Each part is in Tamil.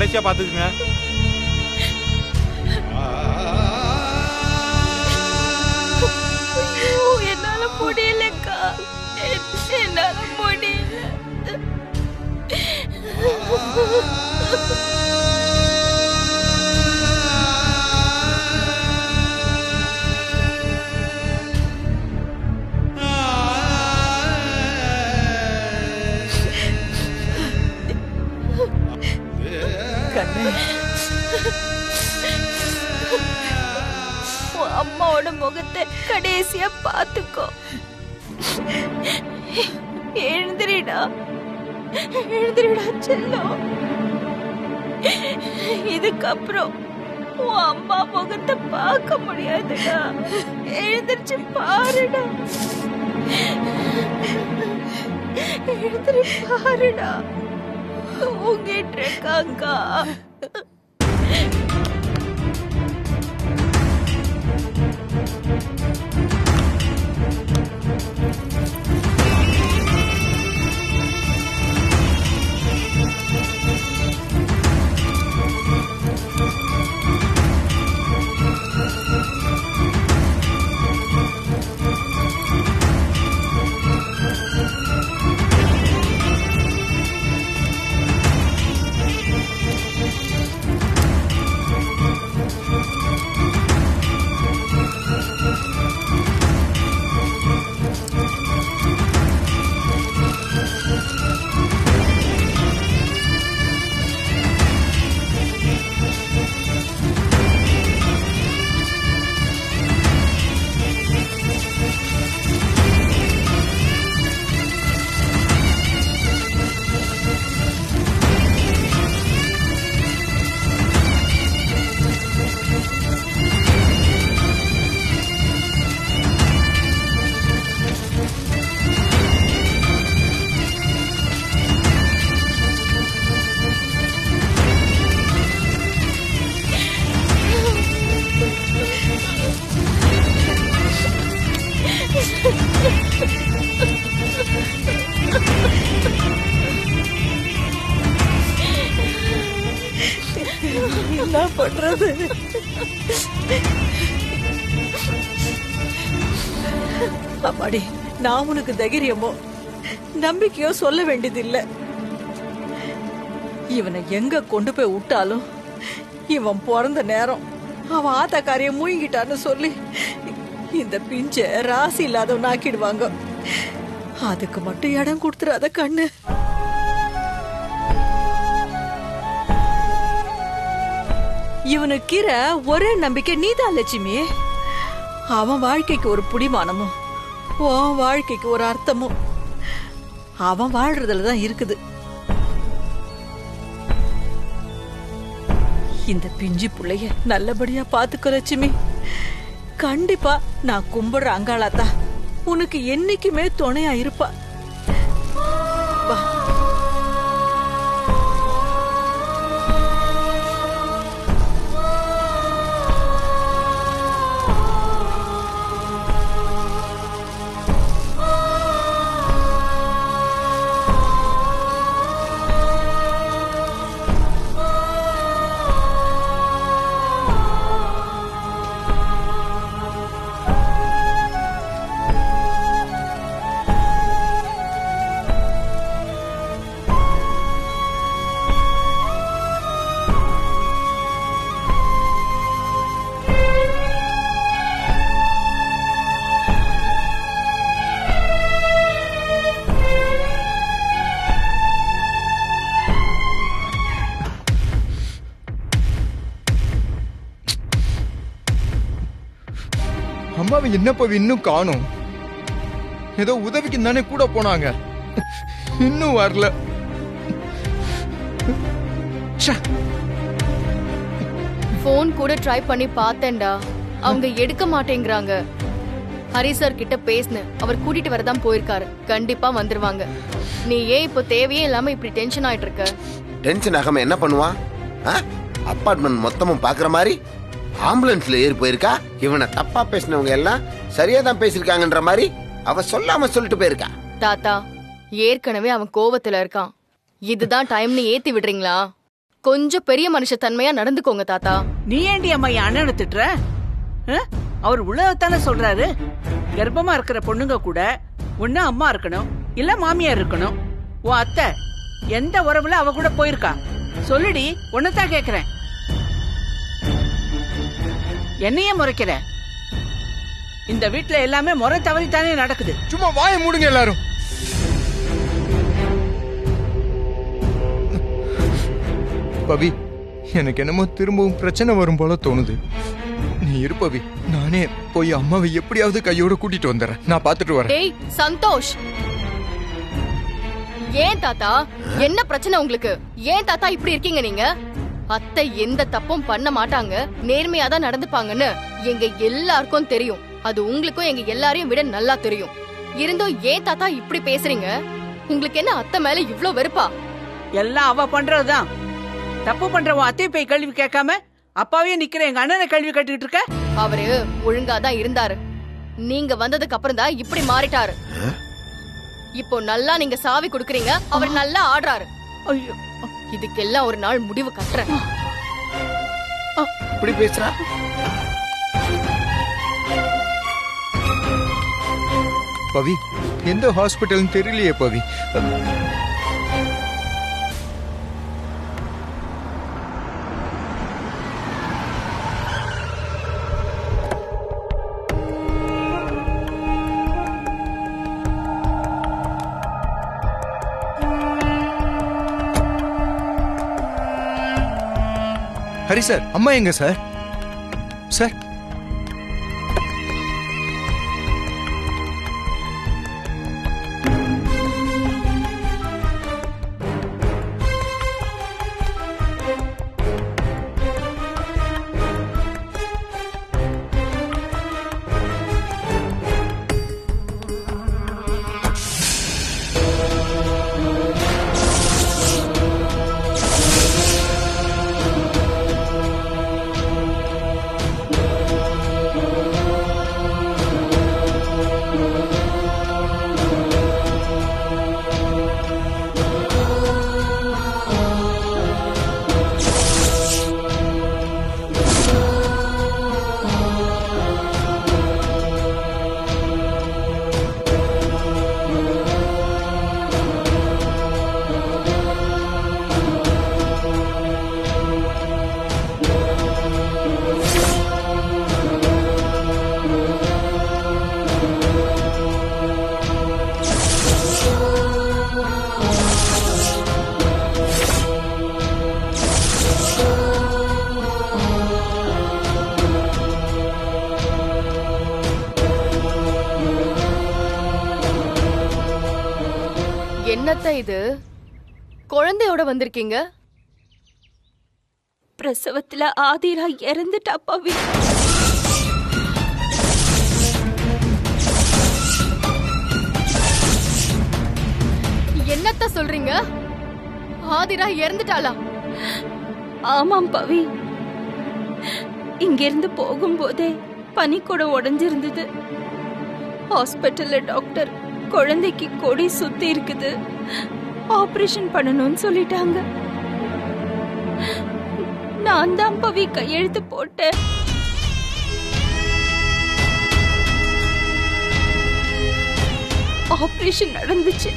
கடைசியா பாத்துக்குங்க. என்னால முடியலக்கா, என்னால முடியல. அம்மாவோட முகத்தை கடைசியா பாத்துக்கோ. எழுந்திரிடா, எழுந்திரிடா செல்லம். இதுக்கப்புறம் உன் அம்மா முகத்தை பார்க்க முடியாதுடா. எழுந்திரிச்சு பாருடா, எழுந்திரி பாருடா. தூங்கிட்டு இருக்காங்கா. என்ன பண்றது? அம்மாடி, நான் உனக்கு தைரியமோ நம்பிக்கையோ சொல்ல வேண்டியதில்லை. இவனை எங்க கொண்டு போய் விட்டாலும் இவன் பிறந்த நேரம் அவன் ஆத்தாக்காரிய மூழ்கிட்டான்னு சொல்லி இந்த பிஞ்ச ராசி இல்லாதவன் ஆக்கிடுவாங்க. அதுக்கு மட்டும் இடம் கொடுத்துறாத கண்ணு. இவனுக்கிற ஒரே நம்பிக்கை நீதான் லட்சுமி. அவன் வாழ்க்கைக்கு ஒரு புடிமானமும் உன் வாழ்க்கைக்கு ஒரு அர்த்தமும் அவன் வாழ்றதுலதான் இருக்குது. இந்த பிஞ்சு பிள்ளைய நல்லபடியா பாத்துக்க லட்சுமி. கண்டிப்பா நான் கும்பிடுற அங்காளாத்தா உனக்கு என்னைக்குமே துணையா இருப்பா. வா. அம்மாவை என்னப்ப இன்னும் காணும்? ஏதோ உதவிக்கு தானே கூட போனாங்க, இன்னும் வரல. போன் கூட ட்ரை பண்ணி பார்த்தேன்டா, அவங்க எடுக்க மாட்டேங்கிறாங்க. ஹரி சார் கிட்ட பேசினேன், அவர் கூட்டிட்டு வரதான் போயிருக்காரு. கண்டிப்பா வந்துருவாங்க. நீ ஏன் இப்போ தேவையே இல்லாம இப்படி டென்ஷன் ஆயிட்டு இருக்க? டென்ஷன் ஆகாம என்ன பண்ணுவான்? அப்பார்ட்மெண்ட் மொத்தமும் பாக்குற மாதிரி ஆம்புலன்ஸ்ல ஏறி போயிருக்கா. இவனை தப்பா பேசினவங்க எல்லாம் சரியா தான் பேசிருக்காங்கன்ற மாதிரி அவ சொல்லாம சொல்லிட்டு போயிருக்கா. தாத்தா, ஏற்கனவே அவன் கோவத்துல இருக்கான். இதுதான் டைம்னு ஏத்தி விடுறீங்களா? கொஞ்சம் பெரிய மனுஷ தன்மையா நடந்துக்கோங்க தாத்தா. நீ ஏண்டி அம்மா என் அண்ணனை திட்டுற? அவர் உள்ளதானே சொல்றாரு. கர்ப்பமா இருக்கிற பொண்ணுங்க கூட ஒண்ணு அம்மா இருக்கணும், இல்ல மாமியார் இருக்கணும். உன் அத்தை எந்த உறவுல அவ கூட போயிருக்கா? சொல்லுடி, உன்னதான் கேக்குறேன். என்னையே முறைக்கிற? இந்த வீட்டுல எல்லாமே முறை தவறித்தானே நடக்குது. சும்மா வாயை மூடுங்க எல்லாரும். பவி, எனக்கு என்னமோ திரும்பவும் பிரச்சனை வரும் போல தோணுது. நீ இரு பவி, நானே போய் அம்மாவை எப்படியாவது கையோட கூட்டிட்டு வந்துடுறேன். நான் பாத்துட்டு வரேன். டேய் சந்தோஷ், ஏன் தாத்தா, என்ன பிரச்சனை உங்களுக்கு? ஏன் தாத்தா இப்படி இருக்கீங்க நீங்க? அத்தை எந்த தப்பும் பண்ண மாட்டாங்க, நேர்மையா தான் நடந்துப்பாங்கன்னு எங்க எல்லாருக்கும் தெரியும். அது உங்களுக்கும் எங்க எல்லாரையும் விட நல்லா தெரியும். இருந்தும் ஏன் தாத்தா இப்படி பேசுறீங்க? உங்களுக்கு என்ன அத்தை மேல இவ்ளோ வெறுப்பா? எல்லாம் அவ பண்றதுதான். தப்பு பண்ற உன் அத்தையை போய் கேள்வி கேட்காம அப்பாவே நிக்கிற எங்க அண்ணனை கேள்வி கேட்டுக்கிட்டு இருக்க. அவரு ஒழுங்கா தான் இருந்தாரு. நீங்க வந்ததுக்கு அப்புறம் தான் இப்படி மாறிட்டாரு. இப்போ நல்லா நீங்க சாவி குடுக்குறீங்க, அவர் நல்லா ஆடுறாரு. ஐயோ, இதுக்கெல்லாம் ஒரு நாள் முடிவு கட்டுறேன். இப்படி பேசுறா? பவி, எந்த ஹாஸ்பிட்டல் தெரியலையே பவி. ஹரி சார், அம்மா எங்க சார்? சார், என்னத்த இது? குழந்தையோட வந்திருக்கீங்க? பிரசவத்துல ஆதிரா இறந்துட்டா பவி. என்னத்த சொல்றீங்க? ஆதிரா இறந்துட்டாளா? ஆமாம் பவி. இங்கிருந்து போகும்போதே பனிக்கூட உடைஞ்சிருந்தது. ஹாஸ்பிட்டல்ல டாக்டர் குழந்தைக்கு கொடி சுத்தி இருக்குது, ஆபரேஷன் பண்ணணும்னு சொல்லிட்டாங்க. நான் தான் பவி கையெழுத்து போட்டேன். ஆபரேஷன் நடந்துச்சு.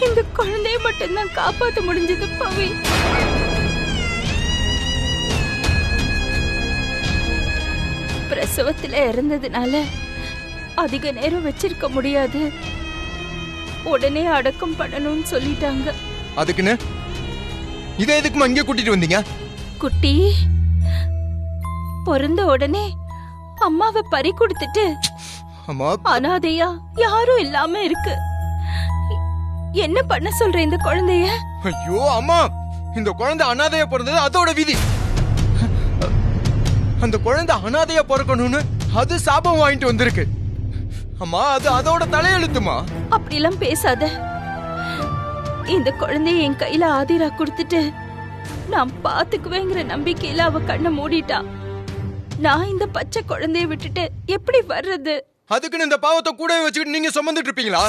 இந்த குழந்தைய மட்டும்தான் காப்பாத்த முடிஞ்சது பவி. பிரசவத்துல இறந்ததுனால அதிக நேரம் வச்சிருக்க முடியாது, உடனே அடக்கம் பண்ணணும்னு சொல்லிட்டாங்க. அதுக்குன்னு இதை எதுக்குமா இங்கே கூட்டிட்டு வந்தீங்க? குட்டி பிறந்த உடனே அம்மாவை பறி கொடுத்துட்டு அம்மா அனாதையா யாரும் இல்லாம இருக்கு. என்ன பண்ண சொல்ற இந்த குழந்தைய? ஐயோ அம்மா, இந்த குழந்தை அனாதையா பிறந்தது அதோட விதி. அந்த குழந்தை அனாதையா பிறக்கணும்னு அது சாபம் வாங்கிட்டு வந்திருக்கு. அம்மா, அது அதோட தலையெழுத்துமா. அப்படிலாம் பேசாத. இந்த குழந்தைய என் கையில ஆதிரா கொடுத்துட்டு நான் பாத்துக்குவேங்கிற நம்பிக்கையில அவ கண்ணை மூடிட்டா. நான் இந்த பச்சை குழந்தைய விட்டுட்டு எப்படி வர்றது? அதுக்குன்னு இந்த பாவத்தை கூடவே வச்சுக்கிட்டு நீங்க சுமந்துட்டு இருப்பீங்களா?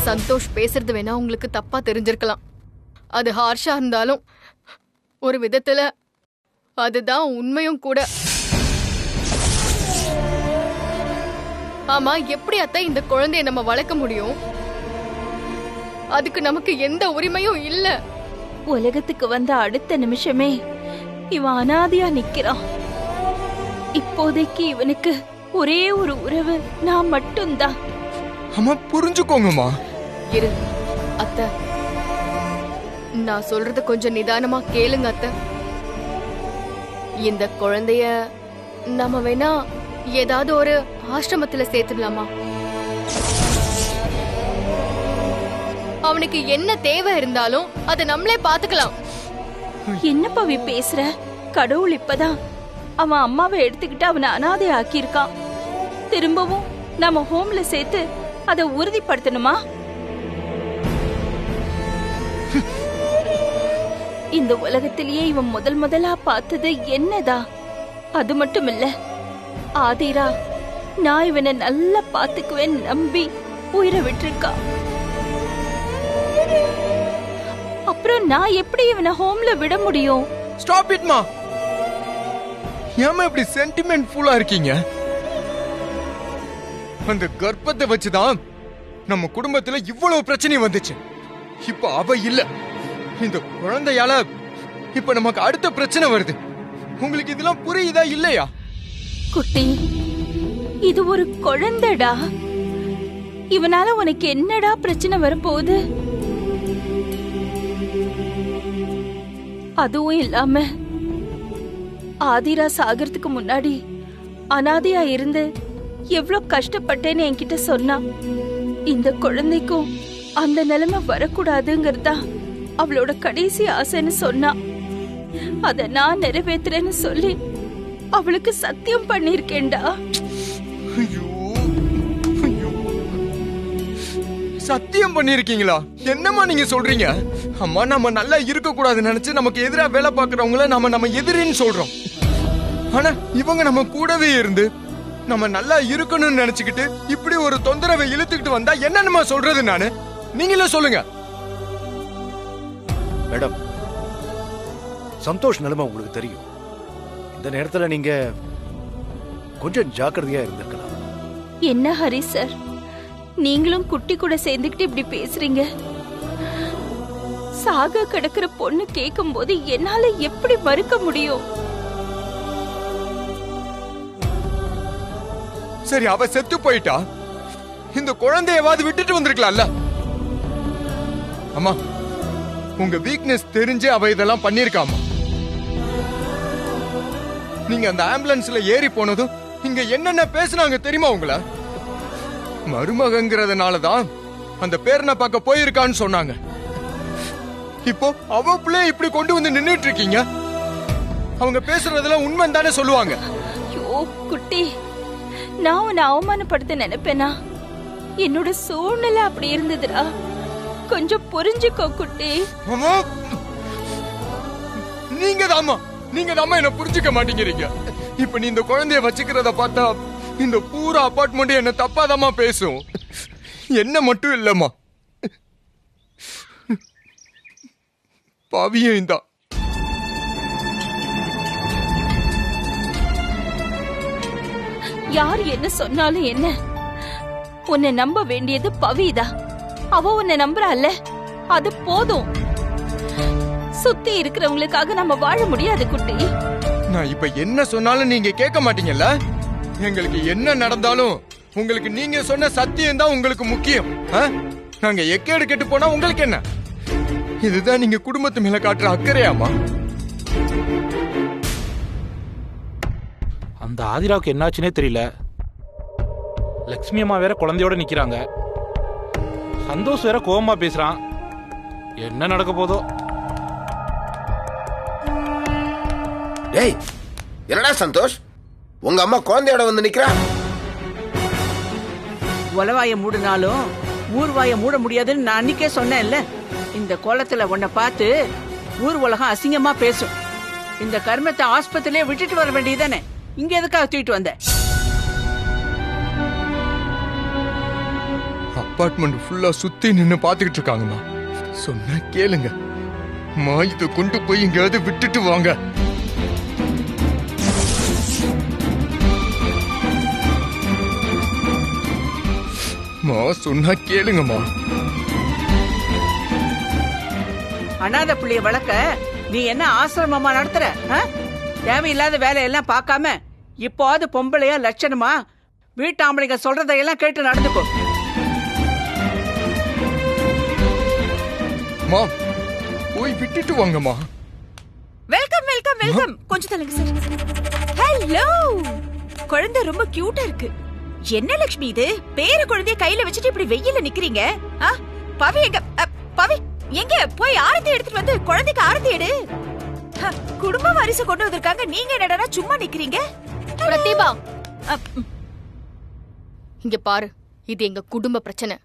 சந்தோஷ் பேசுறது வேணா உங்களுக்கு தப்பா தெரிஞ்சிருக்கலாம். அது ஹார்ஷா இருந்தாலும் ஒரு விதத்துல அதுதான் உண்மையும் கூட. ஆமா, எப்படி அத்தை இந்த குழந்தைய நம்ம வளர்க்க முடியும்? அதுக்கு நமக்கு எந்த உரிமையும் இல்ல. உலகத்துக்கு வந்த அடுத்த நிமிஷமே இவன் அனாதையா நிக்கிறான். இப்போதைக்கு இவனுக்கு ஒரே ஒரு உறவு நான் மட்டும்தான். அம்மா புரிஞ்சுக்கோங்கம்மா. இரு அத்தை, நான் சொல்றது கொஞ்சம் நிதானமா கேளுங்க அத்தை. இந்த குழந்தைய நம்ம வேணா ஏதாவது ஒரு ஆசிரமத்துல சேர்த்துடலாமா? அவனுக்கு என்ன தேவை இருந்தாலும் அதை நம்மளே பாத்துக்கலாம். என்ன பவி பேசுற? கடவுள் இப்பதான் அவன் அம்மாவை எடுத்துக்கிட்டு அவனை அனாதை ஆக்கியிருக்கான். திரும்பவும் நம்ம ஹோம்ல சேர்த்து அதை உறுதிப்படுத்தணுமா? இந்த உலகத்திலேயே இவன் முதலா பார்த்தது என்னதா? அது மட்டும் இல்ல, ஆதிரா நான் இவனை நல்லா பாத்துக்குவேன் நம்பி உயிரை விட்டுருக்கா. அப்புறம் நான் எப்படி இவனை ஹோம்ல விட முடியும்? ஸ்டாப் இட் மா. ஏமா இப்படி சென்டிமெண்ட்ஃபுல்லா இருக்கீங்க? அந்த கர்ப்பத்தை வச்சுதான் நம்ம குடும்பத்துல இவ்வளவு பிரச்சனை வந்துச்சு. இப்ப அவ இல்ல, இந்த குழந்தையால இப்ப நமக்கு அடுத்த பிரச்சனை வருது. உங்களுக்கு இதெல்லாம் புரியுதா இல்லையா? குட்டி, இது ஒரு குழந்தைடா. இவனால உனக்கு என்னடா பிரச்சனை வரப்போகுது? அதுவும் இல்லாம ஆதிரா சாகறதுக்கு முன்னாடி அனாதையா இருந்து எவ்வளவு கஷ்டப்பட்டேன்னு என்கிட்ட சொன்னா. இந்த குழந்தைக்கும் அந்த நிலைமை வரக்கூடாதுங்கிறதா அவளோட கடைசி ஆசைன்னு சொன்னா. அத நான் நிறைவேத்துறேன்னு சொல்லி அவளுக்கு சத்தியம் பண்ணிருக்கேன்டா. ஐயோ, ஐயோ. சத்தியம் பண்ணிருக்கீங்களா? என்னம்மா நீங்க சொல்றீங்க? அம்மா, நம்ம நல்லா இருக்க கூடாதுன்னு நினைச்சு நமக்கு எதிரா வேலை பார்க்கறவங்கள நம்ம எதிரின்னு சொல்றோம். ஆனா இவங்க நம்ம கூடவே இருந்து நம்ம நல்லா இருக்கணும்னு நினைச்சுக்கிட்டு இப்படி ஒரு தொந்தரவை இழுத்துக்கிட்டு வந்தா என்னன்னு சொல்றது நானு? நீங்களே சொல்லுங்க. மேடம், சந்தோஷ் நிலைமை உங்களுக்கு தெரியும். இந்த நேரத்துல நீங்க கொஞ்சம் ஜாக்கிரதையா இருந்திருக்கலாம். என்ன ஹரி சார், நீங்களும் குட்டி கூட சேர்ந்துக்கிட்டு இப்படி பேசுறீங்க? சாக கிடக்குற பொண்ணு கேட்கும் போது என்னால எப்படி மறுக்க முடியும்? சரி, அவ செத்து போயிட்டா, இந்த குழந்தையவாது விட்டுட்டு வந்திருக்கலாம்ல. அம்மா, உங்க வீக்னஸ் தெரிஞ்சு அவ இதெல்லாம் பண்ணிருக்காமா. நீங்க அந்த ஆம்புலன்ஸ்ல ஏறி போனதும் இங்க என்னென்ன பேசுனாங்க தெரியுமா? உங்கள மருமகங்கிறதுனாலதான் அந்த பேரனை பார்க்க போயிருக்கான்னு சொன்னாங்க. இப்போ அவ பிள்ளைய இப்படி கொண்டு வந்து நின்னுட்டு இருக்கீங்க. அவங்க பேசுறதெல்லாம் உண்மை தானே சொல்லுவாங்க. ஐயோ குட்டி, நான் உன்னை அவமானப்படுத்த நினைப்பேனா? என்னோட சூழ்நிலை அப்படி இருந்ததுடா. கொஞ்சம் புரிஞ்சுக்கோ குட்டி. அம்மா, நீங்க தாம்மா என்ன புரிஞ்சுக்க மாட்டேங்கிறீங்க. இப்ப நீ இந்த குழந்தைய வச்சுக்கிறத பார்த்தா இந்த பூரா அபார்ட்மெண்ட் என்ன தப்பாதாம்மா பேசும். என்ன மட்டும் இல்லம்மா, பாவியும் தான். யார் என்ன சொன்னாலும் என்ன, உன்னை நம்ப வேண்டியது பவிதா. அவ உன்னை நம்புறால, அது போதும். சுத்தி இருக்கிறவங்களுக்காக நம்ம வாழ முடியாது குட்டி. நான் இப்ப என்ன சொன்னாலும் நீங்க கேட்க மாட்டீங்கல்ல. எங்களுக்கு என்ன நடந்தாலும் உங்களுக்கு நீங்க சொன்ன சத்தியம் தான் உங்களுக்கு முக்கியம். நாங்க எக்கேடு கெட்டு போனா உங்களுக்கு என்ன? இதுதான் நீங்க குடும்பத்து மேல காட்டுற அக்கறையாமா? அந்த ஆதிராவுக்கு என்னாச்சுன்னே தெரியல. லட்சுமி அம்மா வேற குழந்தையோட நிக்கிறாங்க. சந்தோஷ் வேற கோவமா பேசுறான். என்ன நடக்க போதோ? டேய், என்னடா சந்தோஷ், உங்க அம்மா குழந்தையோட வந்து நிக்கிறா? உலவாய மூடினாலும் ஊர்வாய மூட முடியாதுன்னு நான் அன்னைக்கே சொன்னேன்ல. இந்த கோலத்துல உன்னை பார்த்து ஊர் உலகம் அசிங்கமா பேசும். இந்த கர்மத்தை ஆஸ்பத்திரியே விட்டுட்டு வர வேண்டியதானே? இங்க எதுக்காக தூக்கிட்டு வந்த? அபார்ட்மெண்ட் ஃபுல்லா சுத்தி நின்னு பாத்துக்கிட்டு இருக்காங்கம்மா. சொன்னா கேளுங்க மா, இதை கொண்டு போய் எங்கேயாவது விட்டுட்டு வாங்க. மா சொன்னா கேளுங்கம்மா. அனாதை புள்ளிய வளர்க்க நீ என்ன ஆசிரமமா நடத்துற? தேவையில்லாத வேலையெல்லாம் பார்க்காம இப்போது பொம்பளையா லட்சணமா வீட்டு ஆம்பளைங்க சொல்றதையெல்லாம் கேட்டு நடந்துக்கோ. மா போய் விட்டுட்டு வாங்கம்மா. Welcome welcome welcome. கொஞ்சம் தள்ளுங்க சார். ஹலோ, குழந்தை ரொம்ப கியூட்டா இருக்கு. என்ன லட்சுமி இது? பேர குழந்தைய கையில வச்சுட்டு இப்படி வெயில்ல நிக்கிறீங்க? பவி எங்க? பவி எங்க? போய் ஆரத்தி எடுத்துட்டு வந்து குழந்தைக்கு ஆரத்தி எடு. குடும்ப வாரிசு கொண்டு வந்திருக்காங்க, நீங்க என்னடா சும்மா நிக்கிறீங்க? பிரதீபா, இங்க பாரு, இது எங்க குடும்ப பிரச்சனை.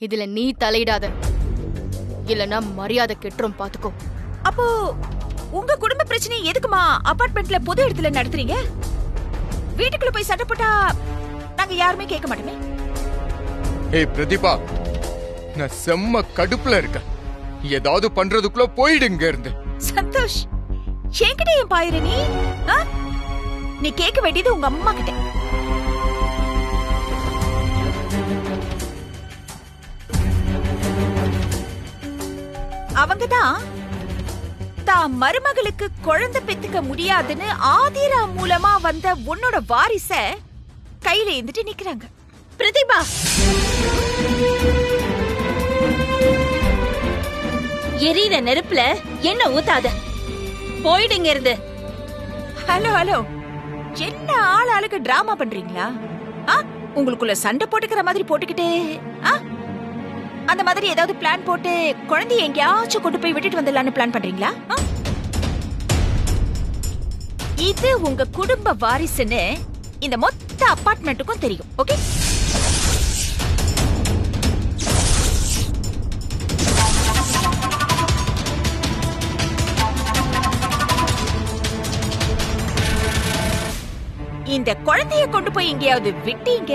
இதுல நீ தலையிடாத, இல்லனா மரியாதை கெட்டுரும் பாத்துக்கோ. அப்போ உங்க குடும்ப பிரச்சனை எதுக்குமா அபார்ட்மெண்ட்ல பொது இடத்துல நடத்துறீங்க? வீட்டுக்குள்ள போய் சண்டை போட்டா நாங்க யாருமே கேட்க மாட்டோமே. ஏய் பிரதீபா, நான் செம்ம கடுப்புல இருக்கேன். ஏதாவது பண்றதுக்குள்ள போயிடுங்க இருந்து. சந்தோஷ், என்கிட்ட ஏன் பாயிர நீ? நீ கேட்க வேண்டியது உங்க அம்மா கிட்ட. அவங்கதான் தான் மருமகளுக்கு குழந்தை பெத்துக்க முடியாதுன்னு ஆதிரா மூலமா வந்த உன்னோட வாரிச கையில இருந்துட்டு நிக்கிறாங்க. பிரதிபா, எரியிற நெருப்புல என்ன ஊத்தாத, போயிடுங்க இருந்து. ஹலோ ஹலோ, என்ன ஆள் ஆளுக்கு டிராமா பண்றீங்களா? உங்களுக்குள்ள சண்டை போட்டுக்கிற மாதிரி போட்டுக்கிட்டே அந்த மாதிரி ஏதாவது பிளான் போட்டு குழந்தைய எங்கேயாச்சும் கொண்டு போய் விட்டுட்டு வந்துடலான்னு பிளான் பண்றீங்களா? இது உங்க குடும்ப வாரிசுன்னு இந்த மொத்த அபார்ட்மெண்ட்டுக்கும் தெரியும். ஓகே, இந்த குழந்தைய கொண்டு போய் எங்கேயாவது விட்டீங்க,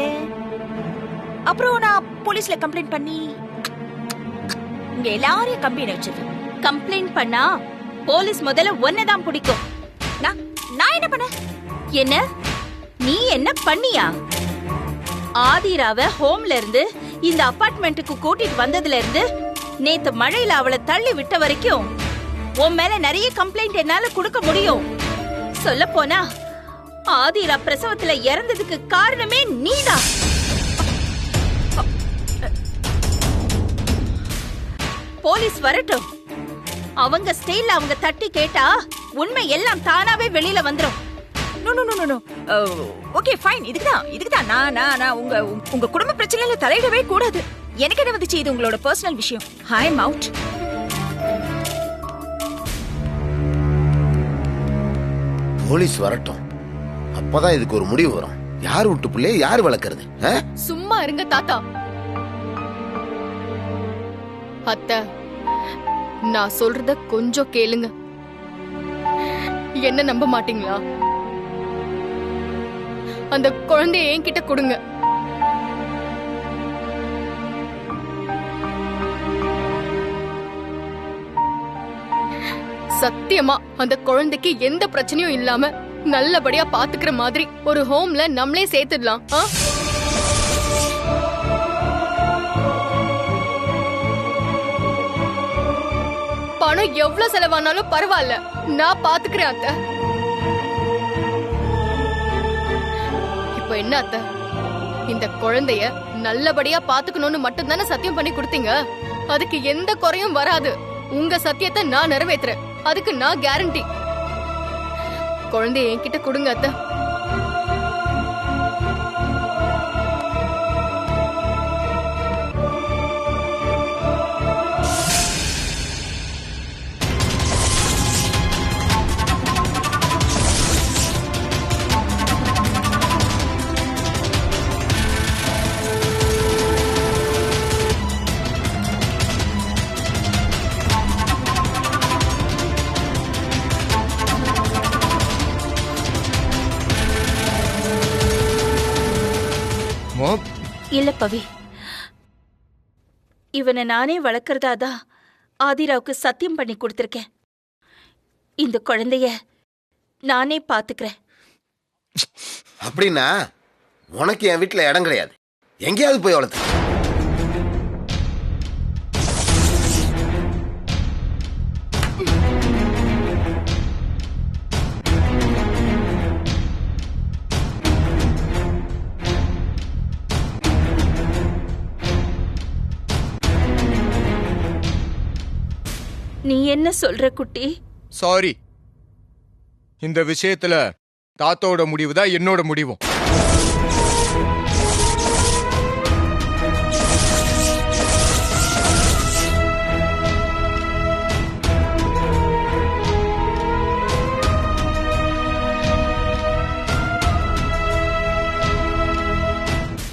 அப்புறம் நான் போலீஸ்ல கம்ப்ளைண்ட் பண்ணி இங்க எல்லாரையும் கம்பெனி வச்சிருக்கேன். கம்ப்ளைண்ட் பண்ணா போலீஸ் முதல்ல ஒன்னதான் பிடிக்கும். நான் என்ன பண்ண? என்ன நீ என்ன பண்ணியா? ஆதிராவ ஹோம்ல இருந்து இந்த அபார்ட்மெண்ட்டுக்கு கூட்டிட்டு வந்ததுல இருந்து நேத்து மழையில அவளை தள்ளி விட்ட வரைக்கும் உன் மேல நிறைய கம்ப்ளைண்ட் என்னால கொடுக்க முடியும். சொல்ல போனா ஆதிரா பிரசவத்துல இறந்ததுக்கு காரணமே நீதான். போலீஸ் வரட்டும், அவங்க ஸ்டைல்ல அவங்க தட்டி கேட்டா உண்மை எல்லாம் தானாவே வெளியில வந்துரும். Okay fine. இதுக்குதான் நான் உங்க குடும்ப பிரச்சனையில தலையிடவே கூடாது. எனக்கு என்ன வந்துச்சு? இது உங்களோட பர்சனல் விஷயம். ஐ அம் அவுட். போலீஸ் வரட்டும், அப்பதான் இதுக்கு ஒரு முடிவு வரும். யார் விட்டு பிள்ளைய யார் வளர்க்கறது? சும்மா இருங்க தாத்தா. அத்தை, நான் சொல்றத கொஞ்சம் கேளுங்க. என்ன நம்ப மாட்டீங்களா? அந்த குழந்தைய என்கிட்ட கொடுங்க. சத்தியமா அந்த குழந்தைக்கு எந்த பிரச்சனையும் இல்லாம நல்லபடியா பாத்துக்கிற மாதிரி ஒரு ஹோம்ல நம்மளே சேர்த்துடலாம். பணம் எவ்வளவு செலவானாலும் பரவாயில்ல, நான் பாத்துக்கிறேன் அத்தை. இப்ப என்ன அத்தை, இந்த குழந்தைய நல்லபடியா பாத்துக்கணும்னு மட்டும் தானே சத்தியம் பண்ணி கொடுத்தீங்க. அதுக்கு எந்த குறையும் வராது. உங்க சத்தியத்தை நான் நிறைவேற்றுறேன், அதுக்கு நான் கேரண்டி. குழந்தைய என்கிட்ட கொடுங்க அத்தை. இல்ல பவி, இவனை நானே வளர்க்கறதாதான் ஆதிராவுக்கு சத்தியம் பண்ணி கொடுத்திருக்கேன். இந்த குழந்தைய நானே பாத்துக்கிறேன். அப்படின்னா உனக்கு என் வீட்டுல இடம் கிடையாது. எங்கேயாவது போய் வளர்த்து. நீ என்ன சொல்ற குட்டி? சாரி, இந்த விஷயத்துல தாத்தோட முடிவு தான் என்னோட முடிவும்.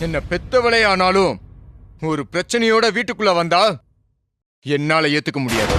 என்ன பெத்தவளே ஆனாலும் ஒரு பிரச்சனையோட வீட்டுக்குள்ள வந்தா என்னால ஏத்துக்க முடியாது.